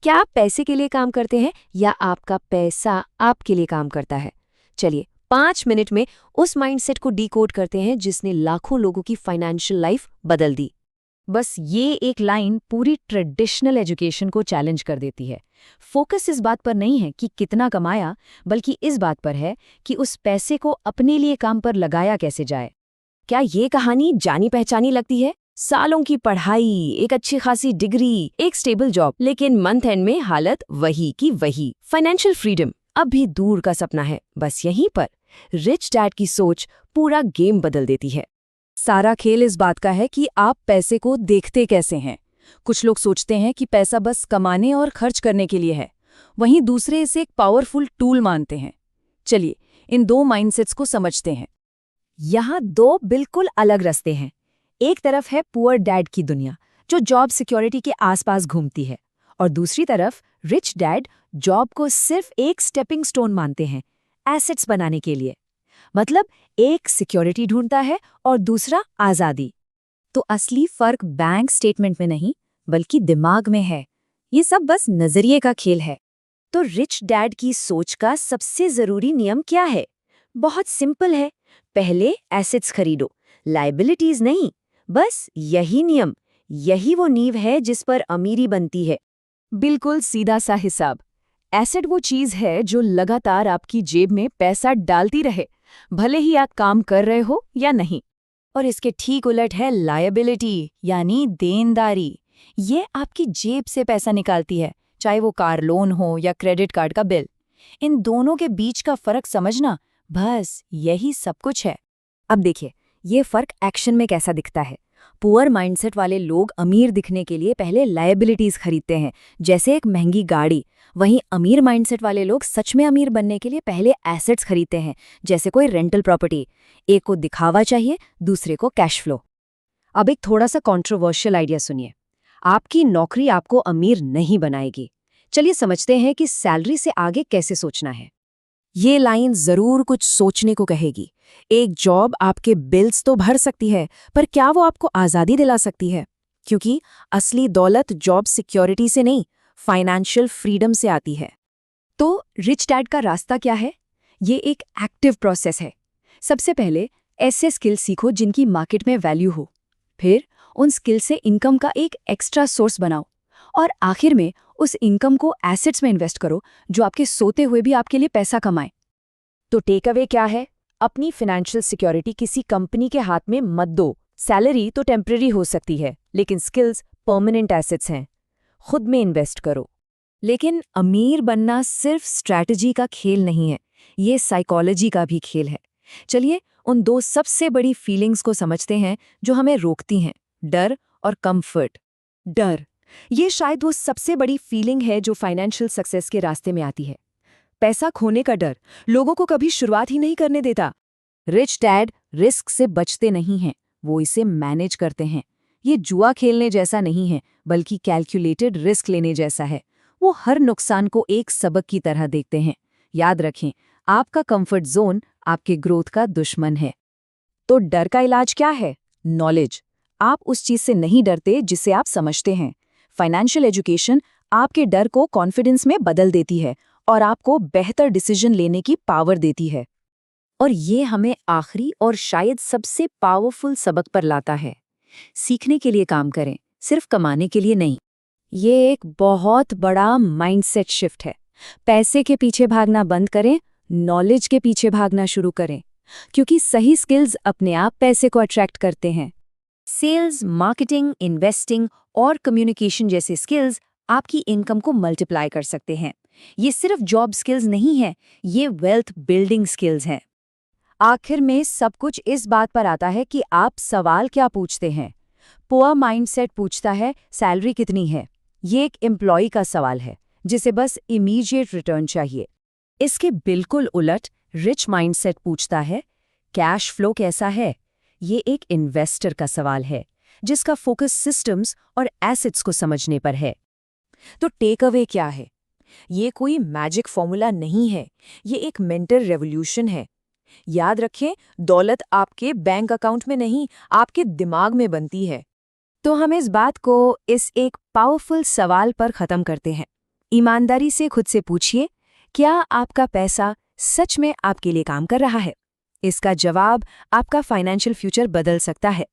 क्या आप पैसे के लिए काम करते हैं या आपका पैसा आपके लिए काम करता है? चलिए 5 मिनट में उस माइंडसेट को डिकोड करते हैं जिसने लाखों लोगों की फाइनेंशियल लाइफ बदल दी। बस ये एक लाइन पूरी ट्रेडिशनल एजुकेशन को चैलेंज कर देती है। फोकस इस बात पर नहीं है कि कितना कमाया, बल्कि इस बात पर है कि उस पैसे को अपने लिए काम पर लगाया कैसे जाए। क्या ये कहानी जानी पहचानी लगती है? सालों की पढ़ाई, एक अच्छी खासी डिग्री, एक स्टेबल जॉब, लेकिन मंथ एंड में हालत वही की वही। फाइनेंशियल फ्रीडम अब भी दूर का सपना है। बस यहीं पर रिच डैड की सोच पूरा गेम बदल देती है। सारा खेल इस बात का है कि आप पैसे को देखते कैसे हैं। कुछ लोग सोचते हैं कि पैसा बस कमाने और खर्च करने के लिए है, वहीं दूसरे इसे एक पावरफुल टूल मानते हैं। चलिए इन दो माइंडसेट्स को समझते हैं। यहाँ दो बिल्कुल अलग रास्ते हैं। एक तरफ है पुअर डैड की दुनिया जो जॉब सिक्योरिटी के आसपास घूमती है, और दूसरी तरफ रिच डैड जॉब को सिर्फ एक स्टेपिंग स्टोन मानते हैं एसेट्स बनाने के लिए। मतलब एक सिक्योरिटी ढूंढता है और दूसरा आज़ादी। तो असली फर्क बैंक स्टेटमेंट में नहीं, बल्कि दिमाग में है। ये सब बस नजरिए का खेल है। तो रिच डैड की सोच का सबसे जरूरी नियम क्या है? बहुत सिंपल है। पहले एसेट्स खरीदो, लायबिलिटीज नहीं। बस यही नियम, यही वो नींव है जिस पर अमीरी बनती है। बिल्कुल सीधा सा हिसाब। एसेट वो चीज है जो लगातार आपकी जेब में पैसा डालती रहे, भले ही आप काम कर रहे हो या नहीं। और इसके ठीक उलट है लायबिलिटी, यानी देनदारी। ये आपकी जेब से पैसा निकालती है, चाहे वो कार लोन हो या क्रेडिट कार्ड का बिल। इन दोनों के बीच का फर्क समझना, बस यही सब कुछ है। अब देखिए ये फर्क एक्शन में कैसा दिखता है। पुअर माइंडसेट वाले लोग अमीर दिखने के लिए पहले लायबिलिटीज खरीदते हैं, जैसे एक महंगी गाड़ी। वहीं अमीर माइंडसेट वाले लोग सच में अमीर बनने के लिए पहले एसेट्स खरीदते हैं, जैसे कोई रेंटल प्रॉपर्टी। एक को दिखावा चाहिए, दूसरे को कैश फ्लो। अब एक थोड़ा सा कंट्रोवर्शियल आइडिया सुनिए। आपकी नौकरी आपको अमीर नहीं बनाएगी। चलिए समझते हैं कि सैलरी से आगे कैसे सोचना है। ये लाइन जरूर कुछ सोचने को कहेगी। एक जॉब आपके बिल्स तो भर सकती है, पर क्या वो आपको आज़ादी दिला सकती है? क्योंकि असली दौलत जॉब सिक्योरिटी से नहीं, फाइनेंशियल फ्रीडम से आती है। तो रिच डैड का रास्ता क्या है? ये एक एक्टिव प्रोसेस है। सबसे पहले ऐसे स्किल सीखो जिनकी मार्केट में वैल्यू हो। फिर उन स्किल से इनकम का एक एक्स्ट्रा सोर्स बनाओ। और आखिर में उस इनकम को एसेट्स में इन्वेस्ट करो जो आपके सोते हुए भी आपके लिए पैसा कमाए। तो टेक अवे क्या है? अपनी फाइनेंशियल सिक्योरिटी किसी कंपनी के हाथ में मत दो। सैलरी तो टेम्पररी हो सकती है, लेकिन स्किल्स परमानेंट एसेट्स हैं। खुद में इन्वेस्ट करो। लेकिन अमीर बनना सिर्फ स्ट्रैटेजी का खेल नहीं है, ये साइकोलॉजी का भी खेल है। चलिए उन दो सबसे बड़ी फीलिंग्स को समझते हैं जो हमें रोकती हैं, डर और कंफर्ट। डर, ये शायद वो सबसे बड़ी फीलिंग है जो फाइनेंशियल सक्सेस के रास्ते में आती है। पैसा खोने का डर लोगों को कभी शुरुआत ही नहीं करने देता। रिच डैड रिस्क से बचते नहीं हैं, वो इसे मैनेज करते हैं। ये जुआ खेलने जैसा नहीं है, बल्कि कैलकुलेटेड रिस्क लेने जैसा है। वो हर नुकसान को एक सबक की तरह देखते हैं। याद रखें, आपका कंफर्ट जोन आपके ग्रोथ का दुश्मन है। तो डर का इलाज क्या है? नॉलेज। आप उस चीज से नहीं डरते जिसे आप समझते हैं। फाइनेंशियल एजुकेशन आपके डर को कॉन्फिडेंस में बदल देती है और आपको बेहतर डिसीजन लेने की पावर देती है। और ये हमें आखिरी और शायद सबसे पावरफुल सबक पर लाता है। सीखने के लिए काम करें, सिर्फ कमाने के लिए नहीं। ये एक बहुत बड़ा माइंडसेट शिफ्ट है। पैसे के पीछे भागना बंद करें, नॉलेज के पीछे भागना शुरू करें, क्योंकि सही स्किल्स अपने आप पैसे को अट्रैक्ट करते हैं। सेल्स, मार्केटिंग, इन्वेस्टिंग और कम्युनिकेशन जैसे स्किल्स आपकी इनकम को मल्टीप्लाई कर सकते हैं। ये सिर्फ जॉब स्किल्स नहीं है, ये वेल्थ बिल्डिंग स्किल्स हैं। आखिर में सब कुछ इस बात पर आता है कि आप सवाल क्या पूछते हैं। पुअर माइंडसेट पूछता है सैलरी कितनी है। ये एक एम्प्लॉय का सवाल है जिसे बस इमीडिएट रिटर्न चाहिए। इसके बिल्कुल उलट रिच माइंडसेट पूछता है कैश फ्लो कैसा है। ये एक इन्वेस्टर का सवाल है जिसका फोकस सिस्टम्स और एसेट्स को समझने पर है। तो टेक अवे क्या है? ये कोई मैजिक फॉर्मूला नहीं है, ये एक मेंटल रेवोल्यूशन है। याद रखें, दौलत आपके बैंक अकाउंट में नहीं, आपके दिमाग में बनती है। तो हम इस बात को इस एक पावरफुल सवाल पर खत्म करते हैं। ईमानदारी से खुद से पूछिए, क्या आपका पैसा सच में आपके लिए काम कर रहा है? इसका जवाब आपका फाइनेंशियल फ्यूचर बदल सकता है।